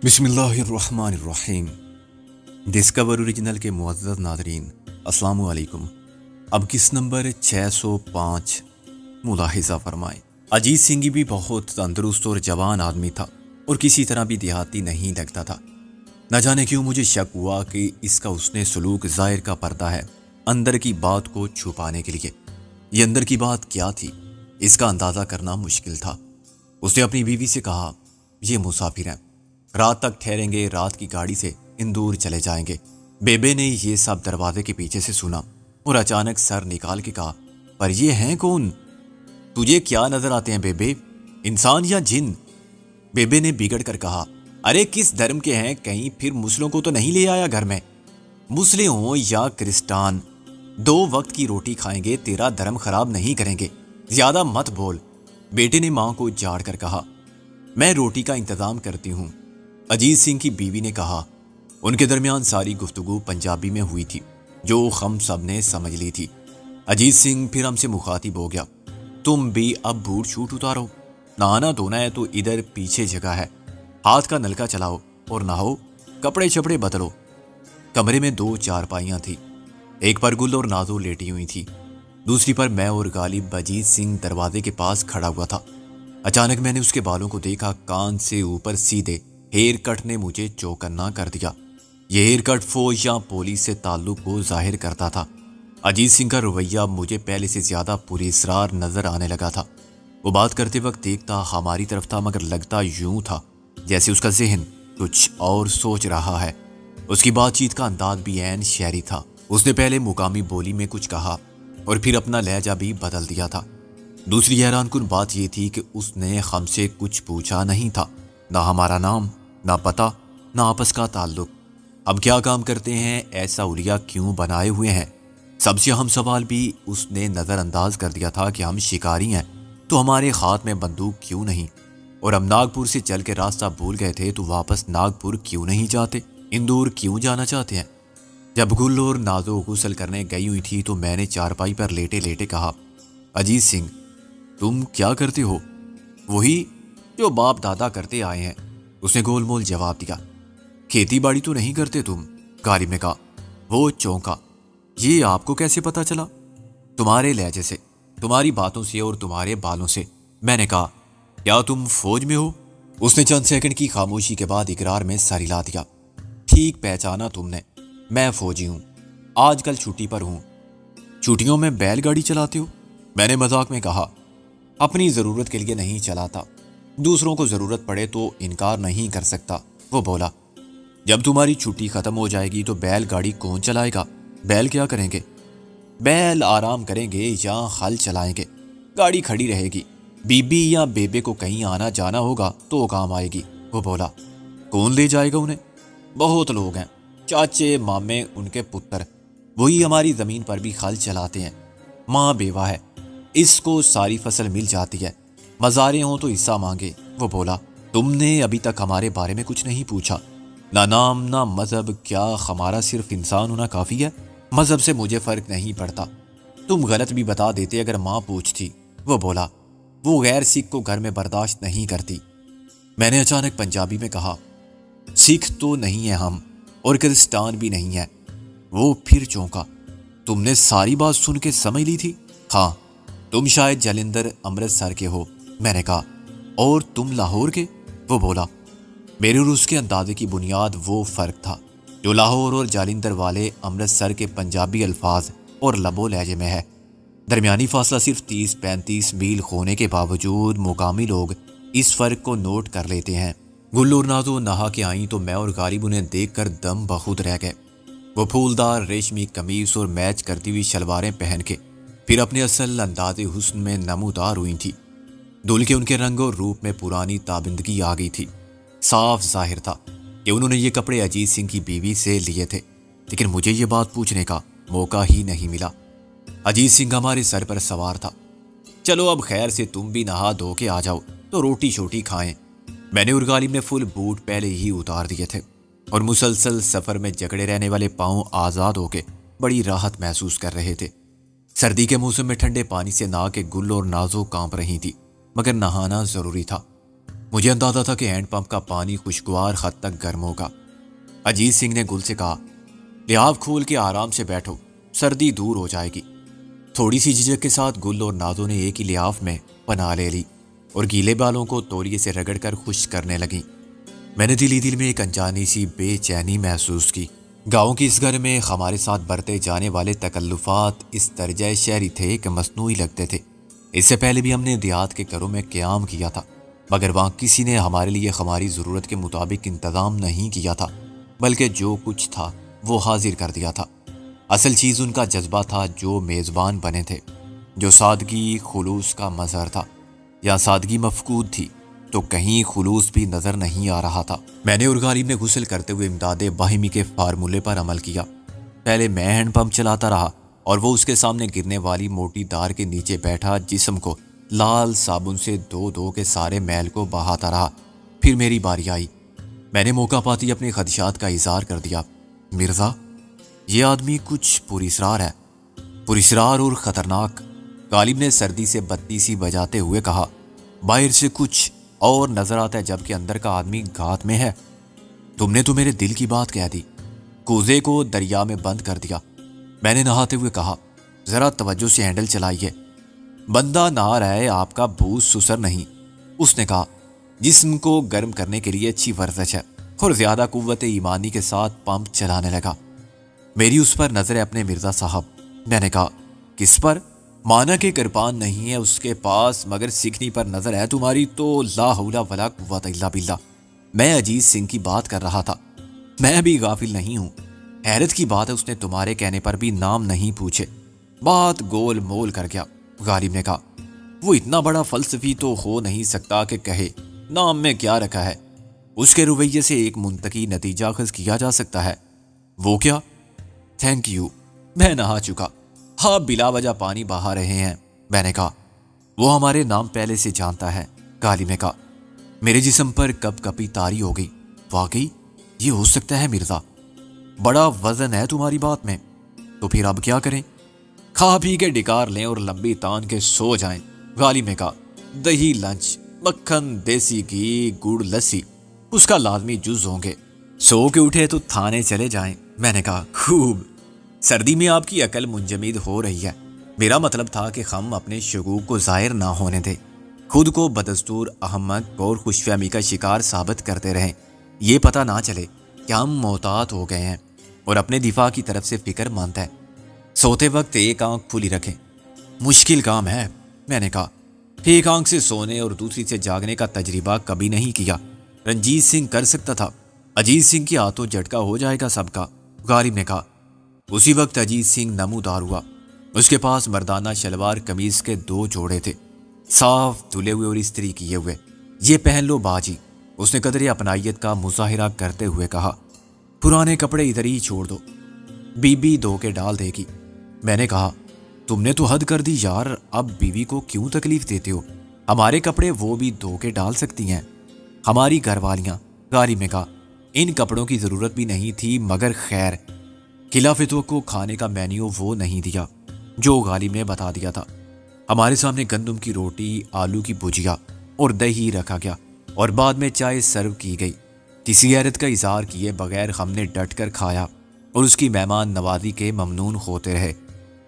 بسم اللہ الرحمن الرحیم۔ ڈسکور اوریجنل کے معزز ناظرین، السلام علیکم۔ اب کس نمبر 605 ملاحظہ فرمائیں۔ اجیت سنگھ بھی بہت تندرست اور جوان آدمی تھا اور کسی طرح بھی دیہاتی نہیں لگتا تھا۔ نہ جانے کیوں مجھے شک ہوا کہ اس کا حسن سلوک ظاہر کا پردہ ہے، اندر کی بات کو چھپانے کے لیے۔ یہ اندر کی بات کیا تھی، اس کا اندازہ کرنا مشکل تھا۔ اس نے اپنی بیوی سے کہا، یہ مسافر ہیں، رات تک ٹھہریں گے، رات کی گاڑی سے اندور چلے جائیں گے۔ بیبے نے یہ سب دروازے کے پیچھے سے سنا اور اچانک سر نکال کے کہا، پر یہ ہیں کون؟ تجھے کیا نظر آتے ہیں بیبے، انسان یا جن؟ بیبے نے بگڑ کر کہا، ارے کس دھرم کے ہیں، کہیں پھر مسلموں کو تو نہیں لے آیا گھر میں؟ مسلم ہوں یا کرسٹان، 2 وقت کی روٹی کھائیں گے، تیرا دھرم خراب نہیں کریں گے، زیادہ مت بول۔ بیٹے نے ماں کو جھاڑ کر کہا، میں روٹی کا انتظام کرتی ہوں۔ اجیت سنگھ کی بیوی نے کہا۔ ان کے درمیان ساری گفتگو پنجابی میں ہوئی تھی، جو ہم سب نے سمجھ لی تھی۔ اجیت سنگھ پھر ہم سے مخاطب ہو گیا، تم بھی اب بوٹ چھوٹ اتارو، نہانا دھونا ہے تو ادھر پیچھے جگہ ہے، ہاتھ کا نلکا چلاؤ اور نہاؤ، کپڑے چپڑے بدلو۔ کمرے میں 2 چارپائیاں تھی، ایک پر گل اور نازو لیٹی ہوئی تھی، دوسری پر میں اور غالب۔ اجیت سنگھ دروازے کے پاس کھڑا ہوا تھا۔ اچانک میں نے اس کے بالوں کو دیکھا، کان سے اوپر سیدھے۔ ہیئر کٹ نے مجھے چوکنا کر دیا۔ یہ ہیئر کٹ فوج یا پولیس سے تعلق کو ظاہر کرتا تھا۔ اجیت سنگھ کا رویہ مجھے پہلے سے زیادہ پوری اسرار نظر آنے لگا تھا۔ وہ بات کرتے وقت دیکھتا ہماری طرف تھا، مگر لگتا یوں تھا جیسے اس کا ذہن کچھ اور سوچ رہا ہے۔ اس کی بات چیت کا انداز بھی عین شہری تھا۔ اس نے پہلے مقامی بولی میں کچھ کہا اور پھر اپنا لہجہ بھی بدل دیا تھا۔ دوسری حیران کن بات یہ تھی کہ اس نے ہم سے کچھ پوچھا نہیں تھا، نہ ہمارا نام، نہ پتہ، نہ آپس کا تعلق۔ اب کیا کام کرتے ہیں، ایسا اولیا کیوں بنائے ہوئے ہیں؟ سب سے اہم سوال بھی اس نے نظر انداز کر دیا تھا کہ ہم شکاری ہیں تو ہمارے ہاتھ میں بندوق کیوں نہیں؟ اور ہم ناگپور سے چل کے راستہ بھول گئے تھے تو واپس ناگپور کیوں نہیں جاتے؟ اندور کیوں جانا چاہتے ہیں؟ جب گل اور نازو غسل کرنے گئی ہوئی تھی تو میں نے چارپائی پر لیٹے لیٹے کہا، اجیت سنگھ تم کیا کرتے ہو؟ وہی جو باپ دادا کرتے آئے ہیں، اس نے گول مول جواب دیا۔ کھیتی باڑی تو نہیں کرتے تم؟ غالب نے کہا۔ وہ چونکا، یہ آپ کو کیسے پتا چلا؟ تمہارے لہجے سے، تمہاری باتوں سے اور تمہارے بالوں سے۔ میں نے کہا، کیا تم فوج میں ہو؟ اس نے چند سیکنڈ کی خاموشی کے بعد اقرار میں سر ہلا دیا۔ ٹھیک پہچانا تم نے، میں فوجی ہوں، آج کل چھٹی پر ہوں۔ چھٹیوں میں بیل گاڑی چلاتے ہو؟ میں نے مذاق میں کہا، اپنی ضرورت کے لیے نہیں چلاتا، دوسروں کو ضرورت پڑے تو انکار نہیں کر سکتا۔ وہ بولا، جب تمہاری چھٹی ختم ہو جائے گی تو بیل گاڑی کون چلائے گا؟ بیل کیا کریں گے؟ بیل آرام کریں گے یا ہل چلائیں گے، گاڑی کھڑی رہے گی، بی بی یا بیبے کو کہیں آنا جانا ہوگا تو کام آئے گی۔ وہ بولا، کون لے جائے گا انہیں؟ بہت لوگ ہیں، چاچے مامے، ان کے پتر، وہی ہماری زمین پر بھی ہل چلاتے ہیں۔ ماں بیوہ ہے، اس کو ساری فصل مل جاتی ہے، مزارے ہوں تو حصہ مانگے۔ وہ بولا، تم نے ابھی تک ہمارے بارے میں کچھ نہیں پوچھا، نہ نام نہ مذہب، کیا ہمارا صرف انسان ہونا کافی ہے؟ مذہب سے مجھے فرق نہیں پڑتا، تم غلط بھی بتا دیتے اگر ماں پوچھتی۔ وہ بولا، وہ غیر سکھ کو گھر میں برداشت نہیں کرتی۔ میں نے اچانک پنجابی میں کہا، سکھ تو نہیں ہیں ہم اور کرسٹان بھی نہیں ہے۔ وہ پھر چونکا، تم نے ساری بات سن کے سمجھ لی تھی؟ ہاں، تم شاید جلندر امرتسر کے ہو۔ میں نے کہا، اور تم لاہور کے؟ وہ بولا، میرے اور اس کے اندازے کی بنیاد وہ فرق تھا جو لاہور اور جالندھر والے امرتسر کے پنجابی الفاظ اور لب و لہجے میں ہے۔ درمیانی فاصلہ صرف 30-35 میل ہونے کے باوجود مقامی لوگ اس فرق کو نوٹ کر لیتے ہیں۔ گل اور نازو نہا کے آئیں تو میں اور غالب انہیں دیکھ کر دم بخود رہ گئے۔ وہ پھولدار ریشمی قمیص اور میچ کرتی ہوئی شلواریں پہن کے پھر اپنے اصل انداز حسن میں نمودار ہوئی تھی۔ دھل کے ان کے رنگ اور روپ میں پرانی تابندگی آ گئی تھی۔ صاف ظاہر تھا کہ انہوں نے یہ کپڑے اجیت سنگھ کی بیوی سے لیے تھے، لیکن مجھے یہ بات پوچھنے کا موقع ہی نہیں ملا۔ اجیت سنگھ ہمارے سر پر سوار تھا۔ چلو اب خیر سے تم بھی نہا دھو کے آ جاؤ تو روٹی شوٹی کھائیں۔ میں نے اور غالب نے فل بوٹ پہلے ہی اتار دیے تھے اور مسلسل سفر میں جکڑے رہنے والے پاؤں آزاد ہو کے بڑی راحت محسوس کر رہے تھے۔ سردی کے موسم میں ٹھنڈے پانی سے نہا کے گل اور نازو کانپ رہی تھی، مگر نہانا ضروری تھا۔ مجھے اندازہ تھا کہ ہینڈ پمپ کا پانی خوشگوار حد تک گرم ہوگا۔ اجیت سنگھ نے گل سے کہا، لحاف کھول کے آرام سے بیٹھو، سردی دور ہو جائے گی۔ تھوڑی سی جھجک کے ساتھ گل اور نازو نے ایک ہی لحاف میں پناہ لے لی اور گیلے بالوں کو تولیے سے رگڑ کر خشک کرنے لگیں۔ میں نے دل میں ایک انجانی سی بے چینی محسوس کی۔ گاؤں کی اس گھر میں ہمارے ساتھ برتے جانے والے تکلفات اس درجہ شہری تھے کہ مصنوعی لگتے تھے۔ اس سے پہلے بھی ہم نے دیہات کے گھروں میں قیام کیا تھا، مگر وہاں کسی نے ہمارے لیے ہماری ضرورت کے مطابق انتظام نہیں کیا تھا، بلکہ جو کچھ تھا وہ حاضر کر دیا تھا۔ اصل چیز ان کا جذبہ تھا جو میزبان بنے تھے، جو سادگی خلوص کا مظہر تھا۔ یا سادگی مفقود تھی تو کہیں خلوص بھی نظر نہیں آ رہا تھا۔ میں نے اور غالب نے غسل کرتے ہوئے امداد باہمی کے فارمولے پر عمل کیا۔ پہلے میں ہینڈ پمپ چلاتا رہا اور وہ اس کے سامنے گرنے والی موٹی دار کے نیچے بیٹھا جسم کو لال صابن سے دھو کے سارے میل کو بہاتا رہا۔ پھر میری باری آئی۔ میں نے موقع پاتی اپنے خدشات کا اظہار کر دیا۔ مرزا، یہ آدمی کچھ پراسرار ہے، پراسرار اور خطرناک۔ غالب نے سردی سے بتی سی بجاتے ہوئے کہا، باہر سے کچھ اور نظر آتا ہے جبکہ اندر کا آدمی گھات میں ہے۔ تم نے تو میرے دل کی بات کہہ دی۔ کوزے کو دریا میں بند کر دیا۔ میں نے نہاتے ہوئے کہا، ذرا توجہ سے ہینڈل چلائیے، بندہ نہا رہا ہے، آپ کا بوس سسر نہیں۔ اس نے کہا، جسم کو گرم کرنے کے لیے اچھی ورزش ہے، اور زیادہ قوت ایمانی کے ساتھ پمپ چلانے لگا۔ میری اس پر نظر ہے اپنے مرزا صاحب۔ میں نے کہا، کس پر؟ مانا کہ کرپان نہیں ہے اس کے پاس، مگر سیکھنی پر نظر ہے تمہاری تو لا حول ولا قوت الا باللہ۔ میں اجیت سنگھ کی بات کر رہا تھا۔ میں بھی غافل نہیں ہوں۔ حیرت کی بات ہے اس نے تمہارے کہنے پر بھی نام نہیں پوچھے۔ بات گول مول کر گیا۔ غالب نے کہا، وہ اتنا بڑا فلسفی تو ہو نہیں سکتا کہ کہے نام میں کیا رکھا ہے۔ اس کے رویے سے ایک منطقی نتیجہ اخذ کیا جا سکتا ہے۔ وہ کیا؟ تھینک یو، میں نہا چکا۔ آپ بلا وجہ پانی بہا رہے ہیں۔ میں نے کہا، وہ ہمارے نام پہلے سے جانتا ہے۔ غالب نے کہا، میرے جسم پر کپ کپی طاری ہو گئی۔ واقعی یہ ہو سکتا ہے مرزا، بڑا وزن ہے تمہاری بات میں۔ تو پھر اب کیا کریں؟ کھا پی کے ڈکار لیں اور لمبی تان کے سو جائیں۔ غالب نے کہا، دہی لنچ، مکھن، دیسی گھی، گڑ، لسی اس کا لازمی جز ہوں گے۔ سو کے اٹھے تو تھانے چلے جائیں۔ میں نے کہا، خوب، سردی میں آپ کی عقل منجمد ہو رہی ہے۔ میرا مطلب تھا کہ ہم اپنے شگوک کو ظاہر نہ ہونے دیں، خود کو بدستور احمق اور خوش فہمی کا شکار ثابت کرتے رہیں۔ یہ پتہ نہ چلے کہ ہم محتاط ہو گئے ہیں اور اپنے دفاع کی طرف سے فکر مند ہے۔ سوتے وقت ایک آنکھ کھلی رکھیں۔ مشکل کام ہے، میں نے کہا۔ ایک آنکھ سے سونے اور دوسری سے جاگنے کا تجربہ کبھی نہیں کیا۔ رنجیت سنگھ کر سکتا تھا، اجیت سنگھ کی ہاتھوں جھٹکا ہو جائے گا سب کا۔ غالب نے کہا۔ اسی وقت اجیت سنگھ نمودار ہوا۔ اس کے پاس مردانہ شلوار قمیض کے 2 جوڑے تھے، صاف دھلے ہوئے اور استری کیے ہوئے۔ یہ پہن لو باجی، اس نے قدرے اپنائیت کا مظاہرہ کرتے ہوئے کہا۔ پرانے کپڑے ادھر ہی چھوڑ دو، بی بی دھو کے ڈال دے گی۔ میں نے کہا، تم نے تو حد کر دی یار، اب بیوی کو کیوں تکلیف دیتے ہو؟ ہمارے کپڑے وہ بھی دھو کے ڈال سکتی ہیں، ہماری گھر والیاں۔ غالب نے کہا، ان کپڑوں کی ضرورت بھی نہیں تھی، مگر خیر۔ خلاف تو کو کھانے کا مینیو وہ نہیں دیا جو غالب نے بتا دیا تھا۔ ہمارے سامنے گندم کی روٹی، آلو کی بھجیا اور دہی رکھا گیا اور بعد میں چائے سرو کی گئی۔ کسی غیرت کا اظہار کیے بغیر ہم نے ڈٹ کر کھایا اور اس کی مہمان نوازی کے ممنون ہوتے رہے۔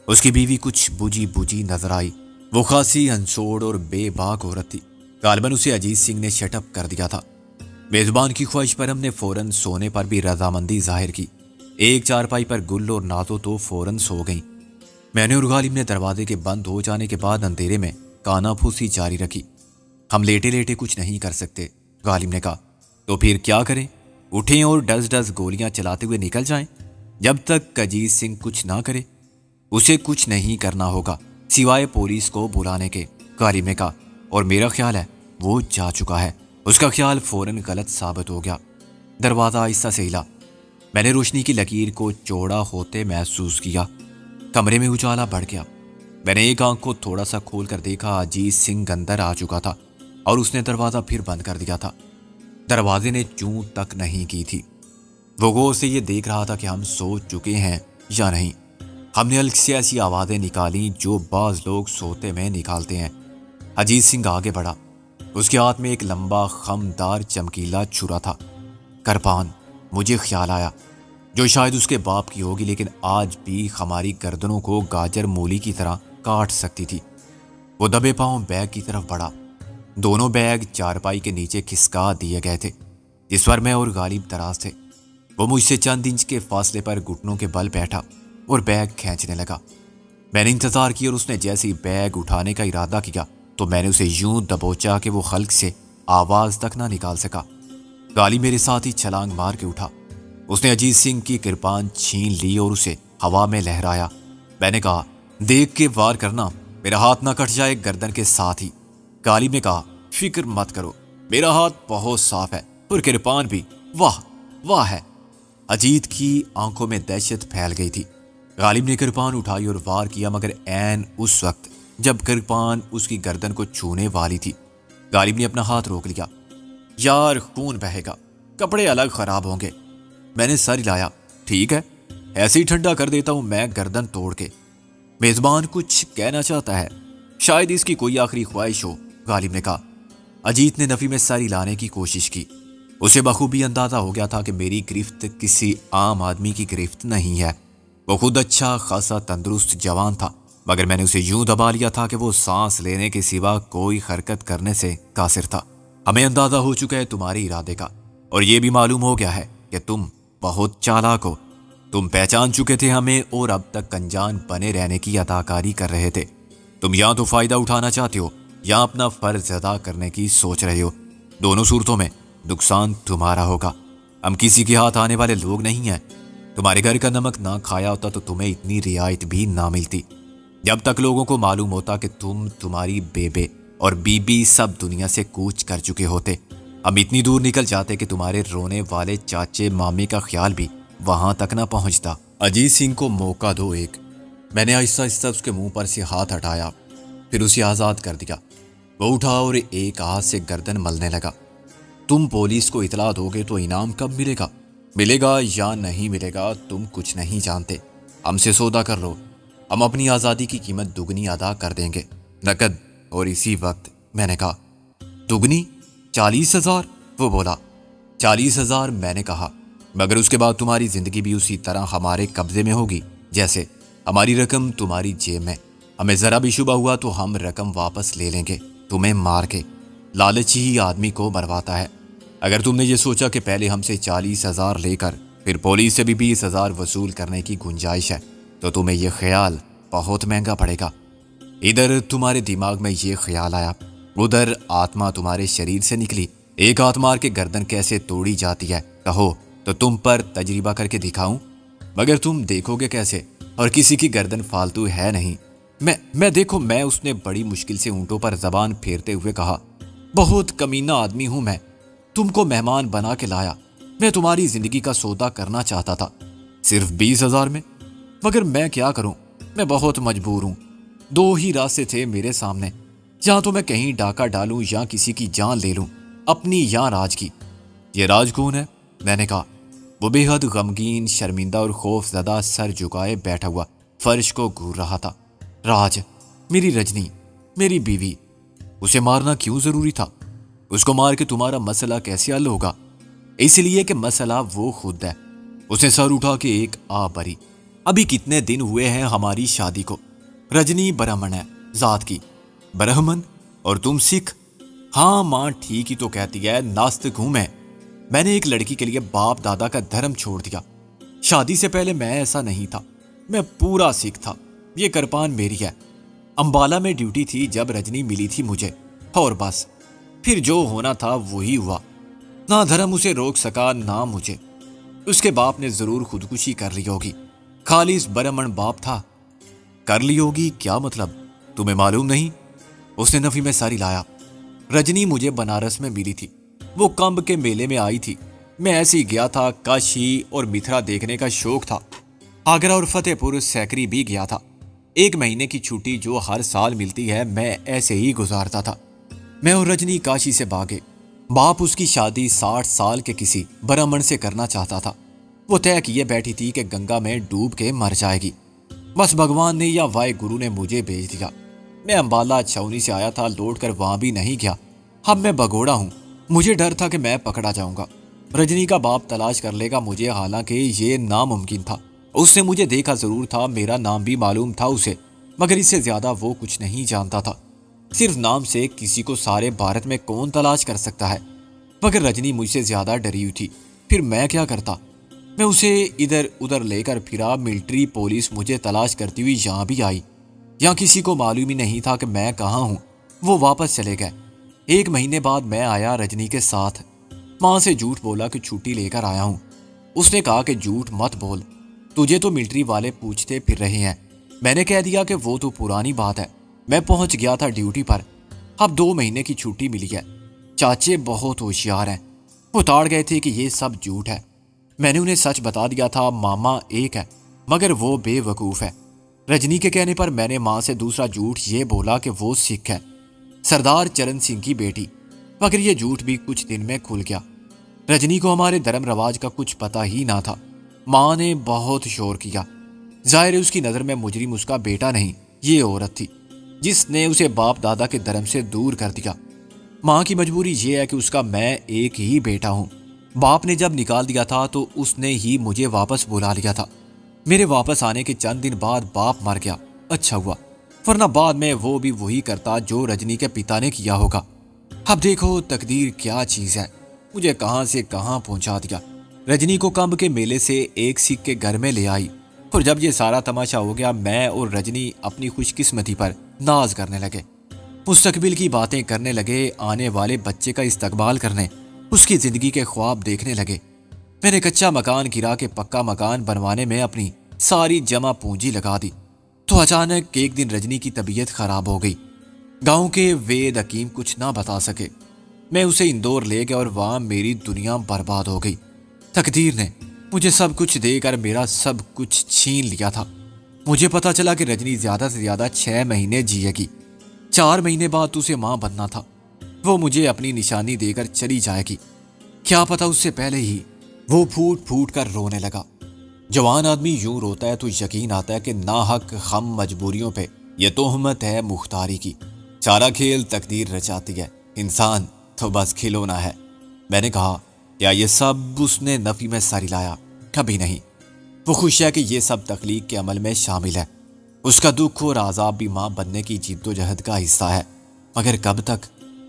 اس کی بیوی کچھ بجھی نظر آئی۔ وہ خاصی انسوڑ اور بے باک عورت تھی۔ غالباً اسے اجیت سنگھ نے شٹ اپ کر دیا تھا۔ میزبان کی خواہش پر ہم نے فوراً سونے پر بھی رضامندی ظاہر کی۔ ایک چارپائی پر گل اور نازو تو فوراً سو گئیں۔ میں نے اور غالب نے دروازے کے بند ہو جانے کے بعد اندھیرے میں کانا پھوسی جاری رکھی۔ ہم لیٹے لیٹے کچھ نہیں کر سکتے۔ غالب نے کہا، تو پھر کیا کریں؟ اٹھیں اور ڈز گولیاں چلاتے ہوئے نکل جائیں؟ جب تک اجیت سنگھ کچھ نہ کرے اسے کچھ نہیں کرنا ہوگا سوائے پولیس کو بلانے کے۔ غالب نے کہا، اور میرا خیال ہے وہ جا چکا ہے۔ اس کا خیال فوراً غلط ثابت ہو گیا۔ دروازہ آہستہ سے ہلا۔ میں نے روشنی کی لکیر کو چوڑا ہوتے محسوس کیا۔ کمرے میں اجالا بڑھ گیا۔ میں نے ایک آنکھ کو تھوڑا سا کھول کر دیکھا، اجیت سنگھ اندر آ چکا تھا اور اس نے دروازہ پھر بند کر دیا تھا۔ دروازے نے چوں تک نہیں کی تھی۔ وہ غور سے یہ دیکھ رہا تھا کہ ہم سو چکے ہیں یا نہیں۔ ہم نے ہلکی سی ایسی آوازیں نکالیں جو بعض لوگ سوتے میں نکالتے ہیں۔ اجیت سنگھ آگے بڑھا اس کے ہاتھ میں ایک لمبا خمدار چمکیلا چھرا تھا۔ کرپان، مجھے خیال آیا، جو شاید اس کے باپ کی ہوگی لیکن آج بھی ہماری گردنوں کو گاجر مولی کی طرح کاٹ سکتی تھی۔ وہ دبے پاؤں بیگ کی طرف بڑھا۔ دونوں بیگ چارپائی کے نیچے کھسکا دیے گئے تھے جس پر میں اور غالب دراز تھے۔ وہ مجھ سے چند انچ کے فاصلے پر گھٹنوں کے بل بیٹھا اور بیگ کھینچنے لگا۔ میں نے انتظار کیا اور اس نے جیسے ہی بیگ اٹھانے کا ارادہ کیا تو میں نے اسے یوں دبوچا کہ وہ حلق سے آواز تک نہ نکال سکا۔ غالب میرے ساتھ ہی چھلانگ مار کے اٹھا۔ اس نے اجیت سنگھ کی کرپان چھین لی اور اسے ہوا میں لہرایا۔ میں نے کہا، دیکھ کے وار کرنا، میرا ہاتھ نہ کٹ جائے گردن کے ساتھ ہی۔ غالب نے کہا، فکر مت کرو، میرا ہاتھ بہت صاف ہے اور کرپان بھی واہ واہ ہے۔ اجیت کی آنکھوں میں دہشت پھیل گئی تھی۔ غالب نے کرپان اٹھائی اور وار کیا، مگر عین اس وقت جب کرپان اس کی گردن کو چھونے والی تھی غالب نے اپنا ہاتھ روک لیا۔ یار، خون بہے گا، کپڑے الگ خراب ہوں گے۔ میں نے سر ہلایا۔ ٹھیک ہے، ایسے ہی ٹھنڈا کر دیتا ہوں میں گردن توڑ کے۔ میزبان کچھ کہنا چاہتا ہے، شاید اس کی کوئی آخری خواہش ہو، غالب نے کہا۔ اجیت نے نفی میں سر ہلانے کی کوشش کی۔ اسے بخوبی اندازہ ہو گیا تھا کہ میری گرفت کسی عام آدمی کی گرفت نہیں ہے۔ وہ خود اچھا خاصا تندرست جوان تھا، مگر میں نے اسے یوں دبا لیا تھا کہ وہ سانس لینے کے سوا کوئی حرکت کرنے سے قاصر تھا۔ ہمیں اندازہ ہو چکا ہے تمہارے ارادے کا، اور یہ بھی معلوم ہو گیا ہے کہ تم بہت چالاک ہو۔ تم پہچان چکے تھے ہمیں اور اب تک انجان بنے رہنے کی اداکاری کر رہے تھے۔ تم یا تو فائدہ اٹھانا چاہتے ہو یا اپنا فرض ادا کرنے کی سوچ رہے ہو۔ دونوں صورتوں میں نقصان تمہارا ہوگا۔ ہم کسی کے ہاتھ آنے والے لوگ نہیں ہیں۔ تمہارے گھر کا نمک نہ کھایا ہوتا تو تمہیں اتنی رعایت بھی نہ ملتی۔ جب تک لوگوں کو معلوم ہوتا کہ تم، تمہاری بیبے اور بی سب دنیا سے کوچ کر چکے ہوتے، ہم اتنی دور نکل جاتے کہ تمہارے رونے والے چاچے مامے کا خیال بھی وہاں تک نہ پہنچتا۔ اجیت سنگھ کو موقع دو ایک۔ میں نے آہستہ آہستہ اس کے منہ پر سے ہاتھ ہٹایا، پھر اسے آزاد کر دیا۔ وہ اٹھا اور ایک ہاتھ سے گردن ملنے لگا۔ تم پولیس کو اطلاع دو گے تو انعام کب ملے گا؟ ملے گا یا نہیں ملے گا تم کچھ نہیں جانتے۔ ہم سے سودا کر لو، ہم اپنی آزادی کی قیمت دگنی ادا کر دیں گے، نقد اور اسی وقت۔ میں نے کہا، دگنی؟ 40,000؟ وہ بولا۔ 40,000 میں نے کہا، مگر اس کے بعد تمہاری زندگی بھی اسی طرح ہمارے قبضے میں ہوگی جیسے ہماری رقم تمہاری جیب میں۔ ہمیں ذرا بھی شبہ ہوا تو ہم رقم واپس لے لیں گے تمہیں مار کے۔ لالچ ہی آدمی کو مرواتا ہے۔ اگر تم نے یہ سوچا کہ پہلے ہم سے 40,000 لے کر پھر پولیس سے بھی 20,000 وصول کرنے کی گنجائش ہے تو تمہیں یہ خیال بہت مہنگا پڑے گا۔ ادھر تمہارے دماغ میں یہ خیال آیا، ادھر آتما تمہارے شریر سے نکلی۔ ایک ہاتھ مار کے گردن کیسے توڑی جاتی ہے کہو تو تم پر تجربہ کر کے دکھاؤں؟ مگر تم دیکھو گے کیسے؟ اور کسی کی گردن فالتو ہے نہیں۔ میں دیکھو، میں اس نے بڑی مشکل سے اونٹوں پر زبان پھیرتے ہوئے کہا، بہت کمینہ آدمی ہوں میں، تم کو مہمان بنا کے لایا۔ میں تمہاری زندگی کا سودا کرنا چاہتا تھا، صرف 20,000 میں، مگر میں کیا کروں، میں بہت مجبور ہوں۔ دو ہی راستے تھے میرے سامنے، یا تو میں کہیں ڈاکہ ڈالوں یا کسی کی جان لے لوں، اپنی یا راج کی۔ یہ راج کون ہے؟ میں نے کہا۔ وہ بے حد غمگین، شرمندہ اور خوف زدہ سر جھکائے بیٹھا ہوا فرش کو گھور رہا تھا۔ راج، میری رجنی، میری بیوی۔ اسے مارنا کیوں ضروری تھا؟ اس کو مار کے تمہارا مسئلہ کیسے حل ہوگا؟ اس لیے کہ مسئلہ وہ خود ہے۔ اس نے سر اٹھا کے ایک آ بھری۔ ابھی کتنے دن ہوئے ہیں ہماری شادی کو؟ رجنی برہمن ہے ذات کی۔ برہمن؟ اور تم سکھ؟ ہاں ماں ٹھیک ہی تو کہتی ہے، ناستک ہوں میں۔ میں نے ایک لڑکی کے لیے باپ دادا کا دھرم چھوڑ دیا۔ شادی سے پہلے میں ایسا نہیں تھا، میں پورا سکھ تھا۔ یہ کرپان میری ہے۔ امبالہ میں ڈیوٹی تھی جب رجنی ملی تھی مجھے، اور بس پھر جو ہونا تھا وہی ہوا۔ نہ دھرم اسے روک سکا نہ مجھے۔ اس کے باپ نے ضرور خودکشی کر لی ہوگی۔ خالص برہمن باپ تھا۔ کر لی ہوگی کیا مطلب؟ تمہیں معلوم نہیں؟ اس نے نفی میں سر ہلایا۔ رجنی مجھے بنارس میں ملی تھی، وہ کمب کے میلے میں آئی تھی۔ میں ایسے ہی گیا تھا، کاشی اور متھرا دیکھنے کا شوق تھا۔ آگرہ اور فتح پور سیکری بھی گیا تھا۔ 1 مہینے کی چھٹی جو ہر سال ملتی ہے میں ایسے ہی گزارتا تھا۔ میں اور رجنی کاشی سے بھاگے۔ باپ اس کی شادی 60 سال کے کسی برہمن سے کرنا چاہتا تھا۔ وہ طے کیے بیٹھی تھی کہ گنگا میں ڈوب کے مر جائے گی۔ بس بھگوان نے یا واحے گرو نے مجھے بھیج دیا۔ میں امبالہ چھاونی سے آیا تھا، لوٹ کر وہاں بھی نہیں گیا۔ اب میں بگوڑا ہوں، مجھے ڈر تھا کہ میں پکڑا جاؤں گا۔ رجنی کا باپ تلاش کر لے گا مجھے، حالانکہ یہ ناممکن تھا۔ اس نے مجھے دیکھا ضرور تھا، میرا نام بھی معلوم تھا اسے، مگر اس سے زیادہ وہ کچھ نہیں جانتا تھا۔ صرف نام سے کسی کو سارے بھارت میں کون تلاش کر سکتا ہے؟ مگر رجنی مجھ سے زیادہ ڈری ہوئی تھی، پھر میں کیا کرتا؟ میں اسے ادھر ادھر لے کر پھرا، ملٹری پولیس مجھے تلاش کرتی ہوئی یہاں بھی آئی۔ یہاں کسی کو معلوم ہی نہیں تھا کہ میں کہاں ہوں۔ وہ واپس چلے گئے۔ 1 مہینے بعد میں آیا رجنی کے ساتھ۔ ماں سے جھوٹ بولا کہ چھٹی لے کر آیا ہوں۔ اس نے کہا کہ جھوٹ مت بول، تجھے تو ملٹری والے پوچھتے پھر رہے ہیں۔ میں نے کہہ دیا کہ وہ تو پرانی بات ہے، میں پہنچ گیا تھا ڈیوٹی پر، اب 2 مہینے کی چھٹی ملی ہے۔ چاچے بہت ہوشیار ہیں، وہ تاڑ گئے تھے کہ یہ سب جھوٹ ہے۔ میں نے انہیں سچ بتا دیا تھا، ماما ایک ہے مگر وہ بے وقوف ہے۔ رجنی کے کہنے پر میں نے ماں سے دوسرا جھوٹ یہ بولا کہ وہ سکھ ہے، سردار چرن سنگھ کی بیٹی، مگر یہ جھوٹ بھی کچھ دن میں کھل گیا۔ رجنی کو ہمارے دھرم رواج کا کچھ پتہ ہی نہ تھا۔ ماں نے بہت شور کیا۔ ظاہر ہے اس کی نظر میں مجرم اس کا بیٹا نہیں، یہ عورت تھی جس نے اسے باپ دادا کے دھرم سے دور کر دیا۔ ماں کی مجبوری یہ ہے کہ اس کا میں ایک ہی بیٹا ہوں۔ باپ نے جب نکال دیا تھا تو اس نے ہی مجھے واپس بلا لیا تھا۔ میرے واپس آنے کے چند دن بعد باپ مر گیا، اچھا ہوا، ورنہ بعد میں وہ بھی وہی کرتا جو رجنی کے پتا نے کیا ہوگا۔ اب دیکھو تقدیر کیا چیز ہے، مجھے کہاں سے کہاں پہنچا دیا۔ رجنی کو کمب کے میلے سے ایک سکھ کے گھر میں لے آئی، اور جب یہ سارا تماشا ہو گیا میں اور رجنی اپنی خوش قسمتی پر ناز کرنے لگے، مستقبل کی باتیں کرنے لگے، آنے والے بچے کا استقبال کرنے، اس کی زندگی کے خواب دیکھنے لگے۔ میں نے کچا مکان گرا کے پکا مکان بنوانے میں اپنی ساری جمع پونجی لگا دی، تو اچانک ایک دن رجنی کی طبیعت خراب ہو گئی۔ گاؤں کے وید حکیم کچھ نہ بتا سکے، میں اسے اندور لے گیا اور وہاں میری دنیا برباد ہو گئی۔ تقدیر نے مجھے سب کچھ دے کر میرا سب کچھ چھین لیا تھا۔ مجھے پتا چلا کہ رجنی زیادہ سے زیادہ 6 مہینے جیے گی، 4 مہینے بعد اسے ماں بننا تھا۔ وہ مجھے اپنی نشانی دے کر چلی جائے گی، کیا پتا اس سے پہلے ہی۔ وہ پھوٹ پھوٹ کر رونے لگا۔ جوان آدمی یوں روتا ہے تو یقین آتا ہے کہ ناحق غم مجبوریوں پہ یہ تہمت ہے مختاری کی۔ سارا کھیل تقدیر رچاتی ہے، انسان تو بس کھلونا ہے۔ میں نے کہا کیا یہ سب اس نے نفی میں ساری لایا؟ کبھی نہیں۔ وہ خوش ہے کہ یہ سب تخلیق کے عمل میں شامل ہے۔ اس کا دکھ اور عذاب بھی ماں بننے کی جد و جہد کا حصہ ہے، مگر کب تک؟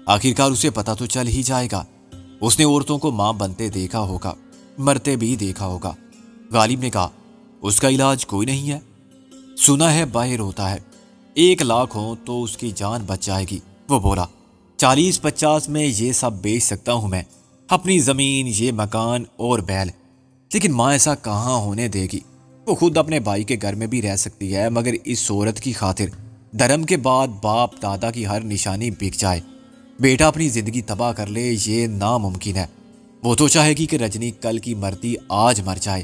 آخرکار اسے پتا تو چل ہی جائے گا۔ اس نے عورتوں کو ماں بنتے دیکھا ہوگا، مرتے بھی دیکھا ہوگا۔ غالب نے کہا اس کا علاج کوئی نہیں ہے؟ سنا ہے باہر ہوتا ہے، 1 لاکھ ہوں تو اس کی جان بچ جائے گی۔ وہ بولا 40-50 میں یہ سب بیچ سکتا ہوں میں، اپنی زمین، یہ مکان اور بیل، لیکن ماں ایسا کہاں ہونے دے گی۔ وہ خود اپنے بھائی کے گھر میں بھی رہ سکتی ہے، مگر اس صورت کی خاطر دھرم کے بعد باپ دادا کی ہر نشانی بک جائے، بیٹا اپنی زندگی تباہ کر لے، یہ ناممکن ہے۔ وہ تو چاہے گی کہ رجنی کل کی مرتی آج مر جائے۔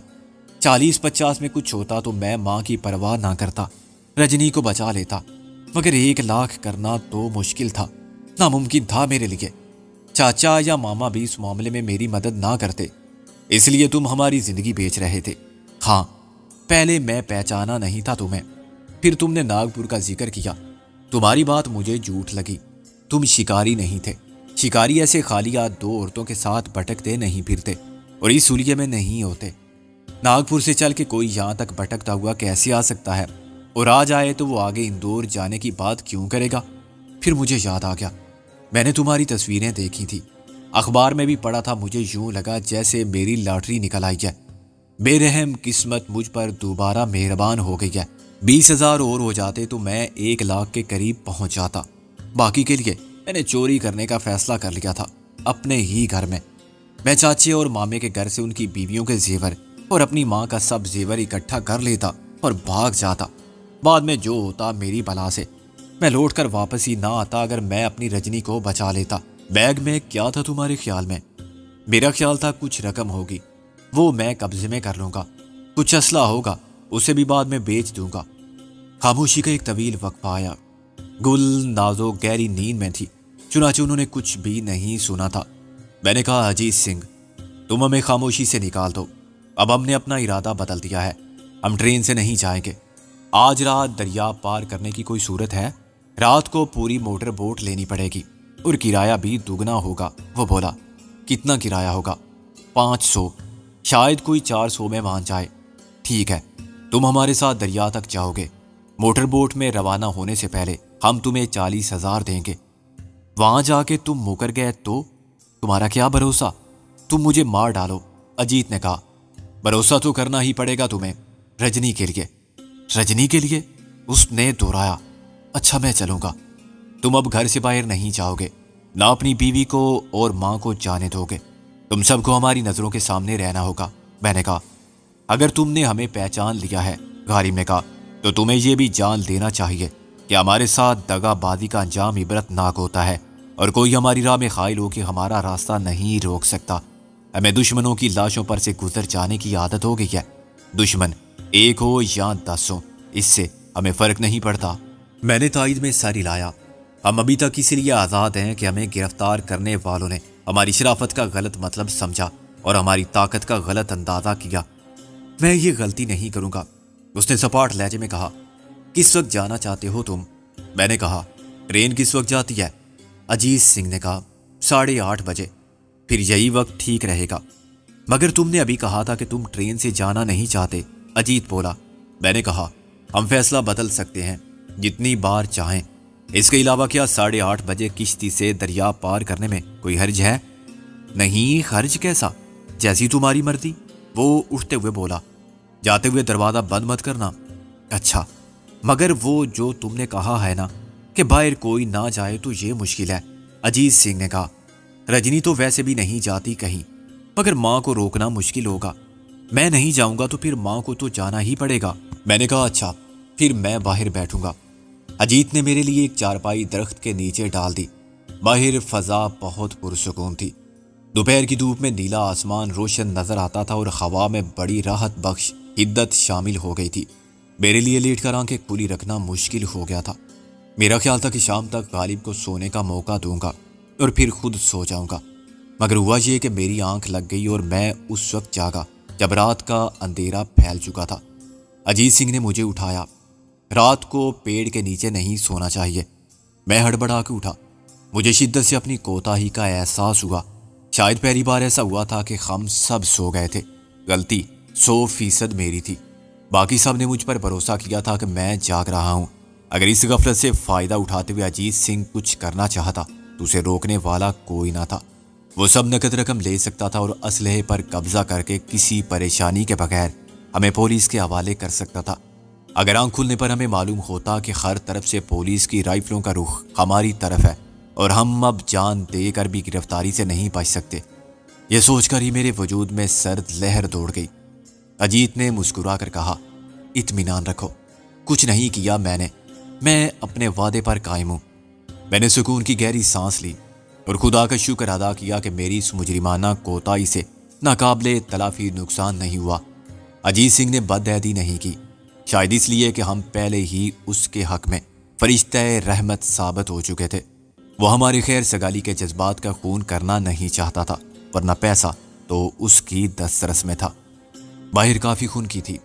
40-50 میں کچھ ہوتا تو میں ماں کی پرواہ نہ کرتا، رجنی کو بچا لیتا، مگر 1 لاکھ کرنا تو مشکل تھا، ناممکن تھا میرے لیے۔ چاچا یا ماما بھی اس معاملے میں میری مدد نہ کرتے، اس لیے تم ہماری زندگی بیچ رہے تھے۔ ہاں، پہلے میں پہچانا نہیں تھا تمہیں، پھر تم نے ناگپور کا ذکر کیا، تمہاری بات مجھے جھوٹ لگی۔ تم شکاری نہیں تھے، شکاری ایسے خالی ہاتھ 2 عورتوں کے ساتھ بھٹکتے نہیں پھرتے، اور اس سولیے میں نہیں ہوتے۔ ناگپور سے چل کے کوئی یہاں تک بھٹکتا ہوا کیسے آ سکتا ہے؟ اور آج آئے تو وہ آگے اندور جانے کی بات کیوں کرے گا؟ پھر مجھے یاد آ گیا، میں نے تمہاری تصویریں دیکھی تھی، اخبار میں بھی پڑھا تھا، مجھے یوں لگا جیسے میری لاٹری نکل آئی ہے۔ بے رحم قسمت مجھ پر دوبارہ مہربان ہو گئی ہے۔ 20,000 اور ہو جاتے تو میں 1 لاکھ کے قریب پہنچ جاتا۔ باقی کے لیے میں نے چوری کرنے کا فیصلہ کر لیا تھا، اپنے ہی گھر میں۔ میں چاچے اور مامے کے گھر سے ان کی بیویوں کے زیور اور اپنی ماں کا سب زیور اکٹھا کر لیتا اور بھاگ جاتا۔ بعد میں جو ہوتا میری بلا سے، میں لوٹ کر واپس ہی نہ آتا اگر میں اپنی رجنی کو بچا لیتا۔ بیگ میں کیا تھا تمہارے خیال میں؟ میرا خیال تھا کچھ رقم ہوگی، وہ میں قبضے میں کر لوں گا، کچھ اسلحہ ہوگا، اسے بھی بعد میں بیچ دوں گا۔ خاموشی کا ایک طویل وقفہ آیا۔ گل نازو گہری نیند میں تھی، چنانچہ انہوں نے کچھ بھی نہیں سنا تھا۔ میں نے کہا اجیت سنگھ، تم ہمیں خاموشی سے نکال دو، اب ہم نے اپنا ارادہ بدل دیا ہے، ہم ٹرین سے نہیں جائیں گے۔ آج رات دریا پار کرنے کی کوئی صورت ہے؟ رات کو پوری موٹر بوٹ لینی پڑے گی، اور کرایہ بھی دگنا ہوگا۔ وہ بولا، کتنا کرایہ ہوگا؟ 500، شاید کوئی 400 میں مان جائے۔ ٹھیک ہے، تم ہمارے ساتھ دریا تک جاؤ گے، موٹر بوٹ میں روانہ ہونے سے پہلے ہم تمہیں 40,000 دیں گے۔ وہاں جا کے تم مکر گئے تو تمہارا کیا بھروسہ، تم مجھے مار ڈالو۔ اجیت نے کہا، بھروسہ تو کرنا ہی پڑے گا تمہیں، رجنی کے لیے۔ رجنی کے لیے؟ اس نے دہرایا۔ اچھا میں چلوں گا، تم اب گھر سے باہر نہیں جاؤ گے، نہ اپنی بیوی کو اور ماں کو جانے دو گے، تم سب کو ہماری نظروں کے سامنے رہنا ہوگا۔ میں نے کہا، اگر تم نے ہمیں پہچان لیا ہے، غالب نے کہا، تو تمہیں یہ بھی جان لینا چاہیے کہ ہمارے ساتھ دغا بازی کا انجام عبرت ناک ہوتا ہے، اور کوئی ہماری راہ میں خائل ہو کہ ہمارا راستہ نہیں روک سکتا۔ ہمیں دشمنوں کی لاشوں پر سے گزر جانے کی عادت ہو گئی ہے، دشمن ایک ہو یا 10 ہو، اس سے ہمیں فرق نہیں پڑتا۔ میں نے تائید میں سر ہلایا۔ ہم ابھی تک اس لیے آزاد ہیں کہ ہمیں گرفتار کرنے والوں نے ہماری شرافت کا غلط مطلب سمجھا اور ہماری طاقت کا غلط اندازہ کیا۔ میں یہ غلطی نہیں کروں گا، اس نے سپاٹ لہجے میں کہا۔ کس وقت جانا چاہتے ہو تم؟ میں نے کہا، ٹرین کس وقت جاتی ہے؟ اجیت سنگھ نے کہا، 8:30 بجے۔ پھر یہی وقت ٹھیک رہے گا۔ مگر تم نے ابھی کہا تھا کہ تم ٹرین سے جانا نہیں چاہتے، اجیت بولا۔ میں نے کہا، ہم فیصلہ بدل سکتے ہیں جتنی بار چاہیں، اس کے علاوہ کیا 8:30 بجے کشتی سے دریا پار کرنے میں کوئی حرج ہے؟ نہیں، حرج کیسا؟ جیسی تمہاری مرضی، وہ اٹھتے ہوئے بولا۔ جاتے ہوئے دروازہ بند مت کرنا۔ اچھا، مگر وہ جو تم نے کہا ہے نا کہ باہر کوئی نہ جائے تو یہ مشکل ہے، اجیت سنگھ نے کہا۔ رجنی تو ویسے بھی نہیں جاتی کہیں، مگر ماں کو روکنا مشکل ہوگا۔ میں نہیں جاؤں گا تو پھر ماں کو تو جانا ہی پڑے گا۔ میں نے کہا، اچھا پھر میں باہر بیٹھوں گا۔ اجیت نے میرے لیے ایک چارپائی درخت کے نیچے ڈال دی۔ باہر فضا بہت پرسکون تھی۔ دوپہر کی دھوپ میں نیلا آسمان روشن نظر آتا تھا اور ہوا میں بڑی راحت بخش حدت شامل ہو گئی تھی۔ میرے لیے لیٹ کر آنکھیں کھلی رکھنا مشکل ہو گیا تھا۔ میرا خیال تھا کہ شام تک غالب کو سونے کا موقع دوں گا اور پھر خود سو جاؤں گا، مگر ہوا یہ کہ میری آنکھ لگ گئی اور میں اس وقت جاگا جب رات کا اندھیرا پھیل چکا تھا۔ اجیت سنگھ نے مجھے اٹھایا۔ رات کو پیڑ کے نیچے نہیں سونا چاہیے۔ میں ہڑبڑا کے اٹھا۔ مجھے شدت سے اپنی کوتاہی کا احساس ہوا۔ شاید پہلی بار ایسا ہوا تھا کہ ہم سب سو گئے تھے۔ غلطی 100% میری تھی۔ باقی سب نے مجھ پر بھروسہ کیا تھا کہ میں جاگ رہا ہوں۔ اگر اس غفلت سے فائدہ اٹھاتے ہوئے اجیت سنگھ کچھ کرنا چاہتا تو اسے روکنے والا کوئی نہ تھا۔ وہ سب نقد رقم لے سکتا تھا اور اسلحے پر قبضہ کر کے کسی پریشانی کے بغیر ہمیں پولیس کے حوالے کر سکتا تھا۔ اگر آنکھ کھلنے پر ہمیں معلوم ہوتا کہ ہر طرف سے پولیس کی رائفلوں کا رخ ہماری طرف ہے اور ہم اب جان دے کر بھی گرفتاری سے نہیں بچ سکتے، یہ سوچ کر ہی میرے وجود میں سرد لہر دوڑ گئی۔ اجیت نے مسکرا کر کہا، اطمینان رکھو، کچھ نہیں کیا میں اپنے وعدے پر قائم ہوں۔ میں نے سکون کی گہری سانس لی اور خدا کا شکر ادا کیا کہ میری اس مجرمانہ کوتاہی سے ناقابل تلافی نقصان نہیں ہوا۔ اجیت سنگھ نے بدعہدی نہیں کی، شاید اس لیے کہ ہم پہلے ہی اس کے حق میں فرشتہ رحمت ثابت ہو چکے تھے۔ وہ ہماری خیر سگالی کے جذبات کا خون کرنا نہیں چاہتا تھا، ورنہ پیسہ تو اس کی دسترس میں تھا۔ باہر کافی خنکی تھی،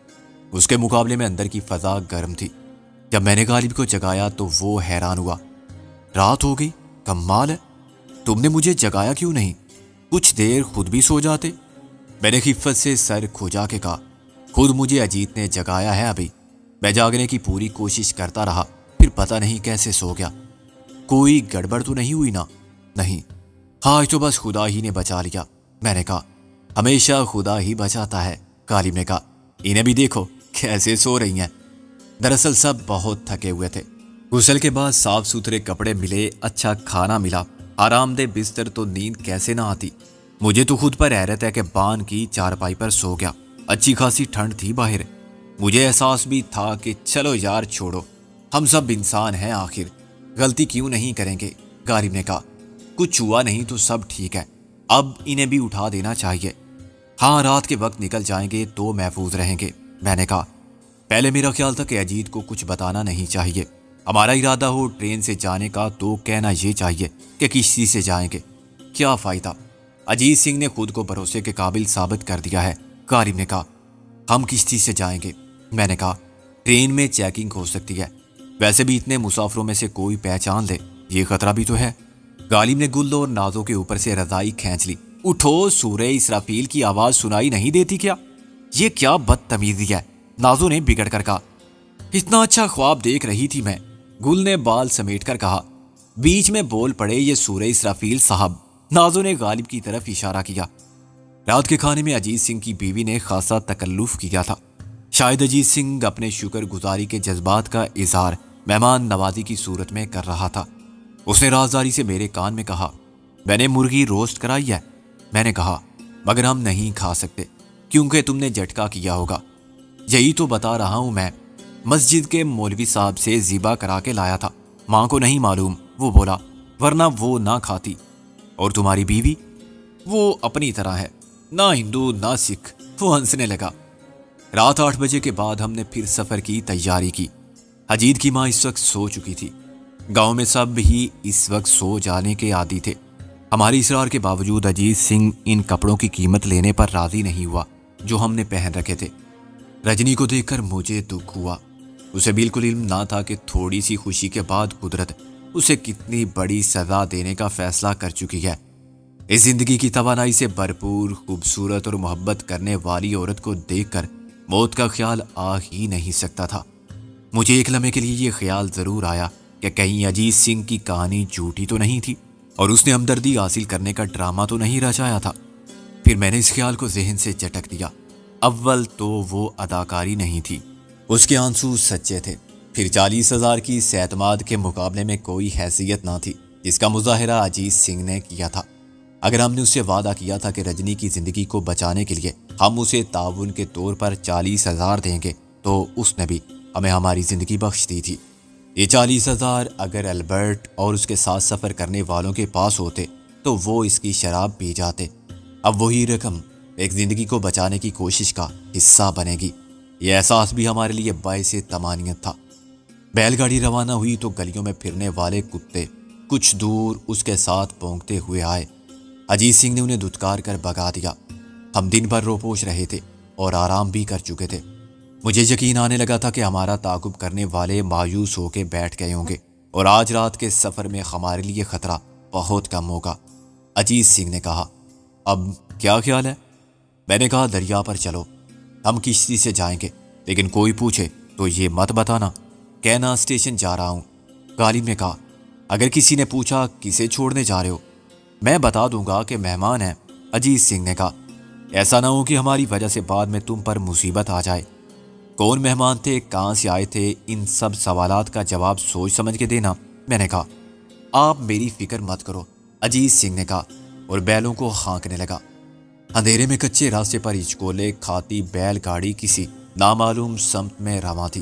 اس کے مقابلے میں اندر کی فضا گرم تھی۔ جب میں نے غالب کو جگایا تو وہ حیران ہوا۔ رات ہو گئی، کمال ہے، تم نے مجھے جگایا کیوں نہیں؟ کچھ دیر خود بھی سو جاتے۔ میں نے خفت سے سر کھجا کے کہا، خود مجھے اجیت نے جگایا ہے ابھی۔ میں جاگنے کی پوری کوشش کرتا رہا، پھر پتہ نہیں کیسے سو گیا۔ کوئی گڑبڑ تو نہیں ہوئی نا؟ نہیں، آج تو بس خدا ہی نے بچا لیا۔ میں نے کہا، ہمیشہ خدا ہی بچاتا ہے۔ غالب نے کہا، انہیں بھی دیکھو کیسے سو رہی ہیں۔ دراصل سب بہت تھکے ہوئے تھے۔ غسل کے بعد صاف ستھرے کپڑے ملے، اچھا کھانا ملا، آرام دہ بستر، تو نیند کیسے نہ آتی؟ مجھے تو خود پر حیرت ہے کہ بان کی چارپائی پر سو گیا۔ اچھی خاصی ٹھنڈ تھی باہر۔ مجھے احساس بھی تھا کہ چلو یار چھوڑو، ہم سب انسان ہیں آخر، غلطی کیوں نہیں کریں گے؟ غالب نے کہا، کچھ ہوا نہیں تو سب ٹھیک ہے، اب انہیں بھی اٹھا دینا چاہیے۔ ہاں، رات کے وقت نکل جائیں گے تو محفوظ رہیں گے۔ میں نے کہا، پہلے میرا خیال تھا کہ اجیت کو کچھ بتانا نہیں چاہیے۔ ہمارا ارادہ ہو ٹرین سے جانے کا تو کہنا یہ چاہیے کہ کشتی سے جائیں گے۔ کیا فائدہ؟ اجیت سنگھ نے خود کو بھروسے کے قابل ثابت کر دیا ہے۔ غالب نے کہا، ہم کشتی سے جائیں گے۔ میں نے کہا، ٹرین میں چیکنگ ہو سکتی ہے، ویسے بھی اتنے مسافروں میں سے کوئی پہچان لے، یہ خطرہ بھی تو ہے۔ غالب نے گل اور نازوں کے اوپر سے رضائی کھینچ لی۔ اٹھو، سورہ اسرافیل کی آواز سنائی نہیں دیتی کیا؟ یہ کیا بدتمیزی ہے، نازو نے بگڑ کر کہا۔ اتنا اچھا خواب دیکھ رہی تھی میں، گل نے بال سمیٹ کر کہا۔ بیچ میں بول پڑے یہ سورہ اسرافیل صاحب، نازو نے غالب کی طرف اشارہ کیا۔ رات کے کھانے میں اجیت سنگھ کی بیوی نے خاصا تکلف کیا تھا۔ شاید اجیت سنگھ اپنے شکر گزاری کے جذبات کا اظہار مہمان نوازی کی صورت میں کر رہا تھا۔ اس نے رازداری سے میرے کان میں کہا، میں نے مرغی روسٹ کرائی ہے۔ میں نے کہا، مگر ہم نہیں کھا سکتے کیونکہ تم نے جھٹکا کیا ہوگا۔ یہی تو بتا رہا ہوں میں، مسجد کے مولوی صاحب سے ذبح کرا کے لایا تھا، ماں کو نہیں معلوم، وہ بولا، ورنہ وہ نہ کھاتی۔ اور تمہاری بیوی؟ وہ اپنی طرح ہے، نہ ہندو نہ سکھ، وہ ہنسنے لگا۔ رات 8 بجے کے بعد ہم نے پھر سفر کی تیاری کی۔ اجیت کی ماں اس وقت سو چکی تھی۔ گاؤں میں سب ہی اس وقت سو جانے کے عادی تھے۔ ہماری اصرار کے باوجود اجیت سنگھ ان کپڑوں کی قیمت لینے پر راضی نہیں ہوا جو ہم نے پہن رکھے تھے۔ رجنی کو دیکھ کر مجھے دکھ ہوا۔ اسے بالکل علم نہ تھا کہ تھوڑی سی خوشی کے بعد قدرت اسے کتنی بڑی سزا دینے کا فیصلہ کر چکی ہے۔ اس زندگی کی توانائی سے بھرپور، خوبصورت اور محبت کرنے والی عورت کو دیکھ کر موت کا خیال آ ہی نہیں سکتا تھا۔ مجھے ایک لمحے کے لیے یہ خیال ضرور آیا کہ کہیں اجیت سنگھ کی کہانی جھوٹی تو نہیں تھی اور اس نے ہمدردی حاصل کرنے کا ڈرامہ تو نہیں رچایا تھا۔ پھر میں نے اس خیال کو ذہن سے جھٹک دیا۔ اول تو وہ اداکاری نہیں تھی، اس کے آنسو سچے تھے۔ پھر 40,000 کی اعتماد کے مقابلے میں کوئی حیثیت نہ تھی جس کا مظاہرہ اجیت سنگھ نے کیا تھا۔ اگر ہم نے اس سے وعدہ کیا تھا کہ رجنی کی زندگی کو بچانے کے لیے ہم اسے تعاون کے طور پر 40,000 دیں گے، تو اس نے بھی ہمیں ہماری زندگی بخش دی تھی۔ یہ 40,000 اگر البرٹ اور اس کے ساتھ سفر کرنے والوں کے پاس ہوتے تو وہ اس کی شراب پی جاتے۔ اب وہی رقم ایک زندگی کو بچانے کی کوشش کا حصہ بنے گی۔ یہ احساس بھی ہمارے لیے باعث طمانینت تھا۔ بیل گاڑی روانہ ہوئی تو گلیوں میں پھرنے والے کتے کچھ دور اس کے ساتھ بھونکتے ہوئے آئے۔ اجیت سنگھ نے انہیں دھتکار کر بھگا دیا۔ ہم دن بھر روپوش رہے تھے اور آرام بھی کر چکے تھے۔ مجھے یقین آنے لگا تھا کہ ہمارا تعاقب کرنے والے مایوس ہو کے بیٹھ گئے ہوں گے اور آج رات کے سفر میں ہمارے لیے خطرہ بہت کم ہوگا۔ اجیت سنگھ نے کہا، اب کیا خیال ہے؟ میں نے کہا، دریا پر چلو، ہم کشتی سے جائیں گے، لیکن کوئی پوچھے تو یہ مت بتانا، کہنا اسٹیشن جا رہا ہوں۔ غالب نے کہا، اگر کسی نے پوچھا کسے چھوڑنے جا رہے ہو؟ میں بتا دوں گا کہ مہمان ہیں۔ اجیت سنگھ نے کہا، ایسا نہ ہو کہ ہماری وجہ سے بعد میں تم پر مصیبت آ جائے۔ کون مہمان تھے، کہاں سے آئے تھے، ان سب سوالات کا جواب سوچ سمجھ کے دینا۔ میں نے کہا، آپ میری فکر مت کرو، اجیت سنگھ نے کہا اور بیلوں کو ہانکنے لگا۔ اندھیرے میں کچے راستے پر ہچکولے کھاتی بیل گاڑی کسی نامعلوم سمت میں رواں تھی۔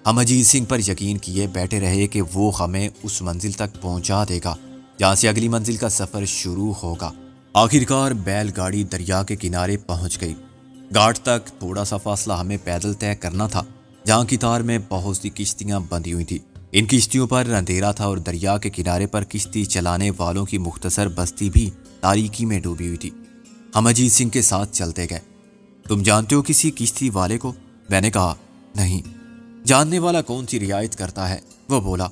ہم اجیت سنگھ پر یقین کیے بیٹھے رہے کہ وہ ہمیں اس منزل تک پہنچا دے گا جہاں سے اگلی منزل کا سفر شروع ہوگا۔ آخرکار بیل گاڑی دریا کے کنارے پہنچ گئی۔ گھاٹ تک تھوڑا سا فاصلہ ہمیں پیدل طے کرنا تھا، جہاں قطار میں بہت سی کشتیاں بندھی ہوئی تھیں۔ ان کشتیوں پر اندھیرا تھا اور دریا کے کنارے پر کشتی چلانے والوں کی مختصر بستی بھی تاریکی میں ڈوبی ہوئی تھی۔ ہم اجیت سنگھ کے ساتھ چلتے گئے۔ تم جانتے ہو کسی کشتی والے کو؟ میں نے کہا، نہیں۔ جاننے والا کون سی رعایت کرتا ہے؟ وہ بولا،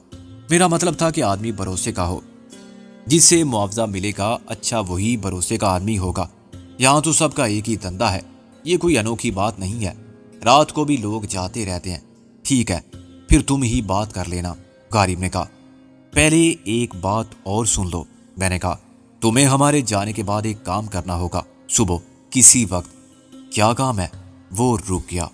میرا مطلب تھا کہ آدمی بھروسے کا ہو، جس سے معاوضہ ملے گا، اچھا وہی بھروسے کا آدمی ہوگا۔ یہاں تو سب کا ایک ہی دھندا ہے، یہ کوئی انوکھی بات نہیں ہے، رات کو بھی لوگ جاتے رہتے ہیں۔ ٹھیک ہے، پھر تم ہی بات کر لینا، غالب نے کہا۔ پہلے ایک بات اور سن لو، میں نے کہا، تمہیں ہمارے جانے کے بعد ایک کام کرنا ہوگا، صبح کسی وقت۔ کیا کام ہے؟ وہ رک گیا۔